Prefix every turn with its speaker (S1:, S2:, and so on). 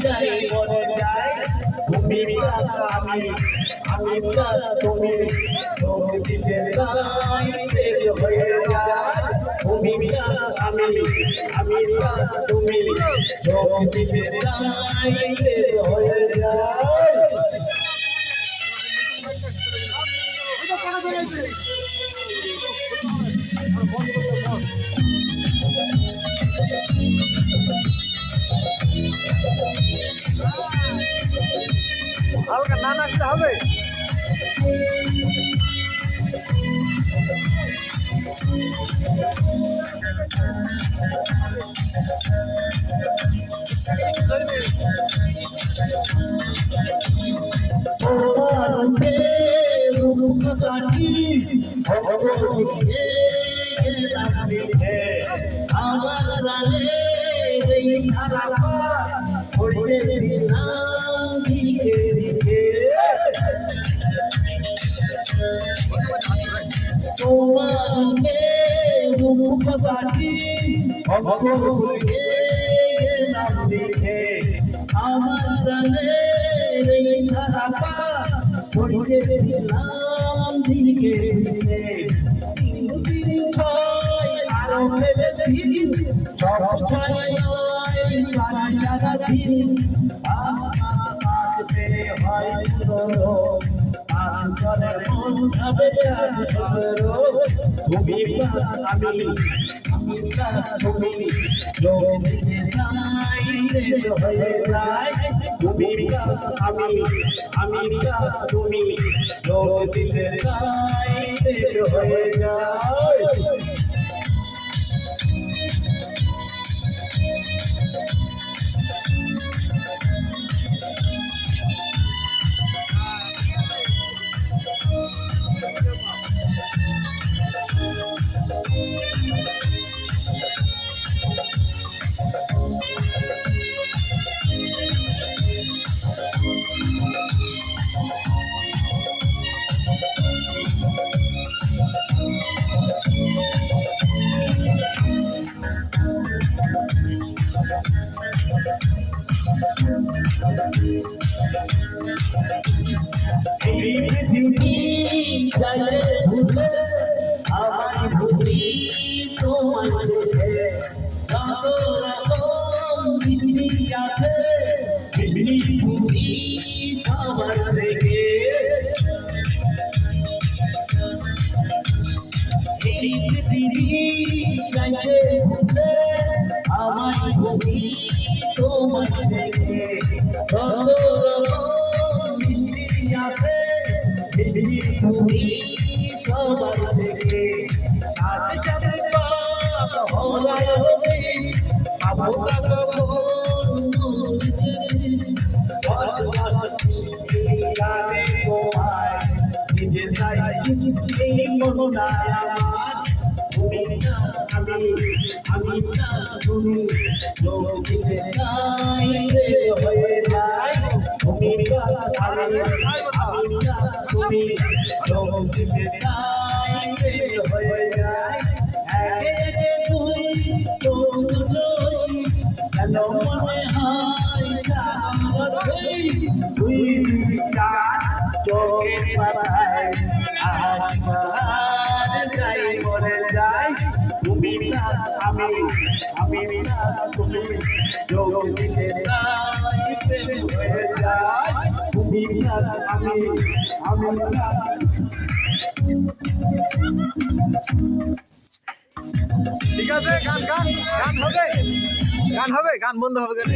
S1: যাই মরে যাই তুমি প্লাস আমি প্লাস তুমি যোগ দিলে তাই প্রেম হয়ে যায় তুমি প্লাস আমি প্লাস তুমি যোগ দিলে তাই প্রেম হয়ে যায়।
S2: হালকা না নাচতে হবে।
S1: আমার রানে দিকে দিকে তোমাকে মুখ কাটি নাম দিকে আমার রানে ধারাপা পড়ে দিলাম দিকে দিকে আরো ভেবে দিন সব ছয় সারা দিন আসতে হয় আন্তরের মন ভাবে তুমি আমি প্লাস তুমি যোগ দিলে তাই প্রেম হয়ে যায় তুমি প্লাস আমি প্লাস তুমি যোগ দিলে তাই প্রেম হয়ে যায়। এই পৃথিবী যাইতে ভুলে আমার ভুলি তোমার দেখে কত রকম মিষ্টি আছে মিষ্টি ভুলি সবার দেখে এই পৃথিবী যাইতে ভুলে আমার ভুলি তোমার দেখে কত তুমি সবার দেখে সাথে সাথে পাপ হলার হতে আবকা বস বস গানে তোমায় নিজে তাই এই মনটায় আমার তুমি না আমি না তুমি যোগ দিলে তাই প্রেম হয়ে যায় তুমি আমি না তুমি যোগ দিলে তাই প্রেম হয়ে যায় একে একে দুই দুই কেন মনে হয় সারাই দুই দুই চার চোখের পাতায় আজ যাই মরে যাই তুমি প্লাস আমি প্লাস তুমি যোগ দিলে তাই প্রেম হয়ে যায় তুমি প্লাস আমি প্লাস।
S2: ঠিক আছে, গান গান গান হবে, গান হবে, গান বন্ধ হবে কেন?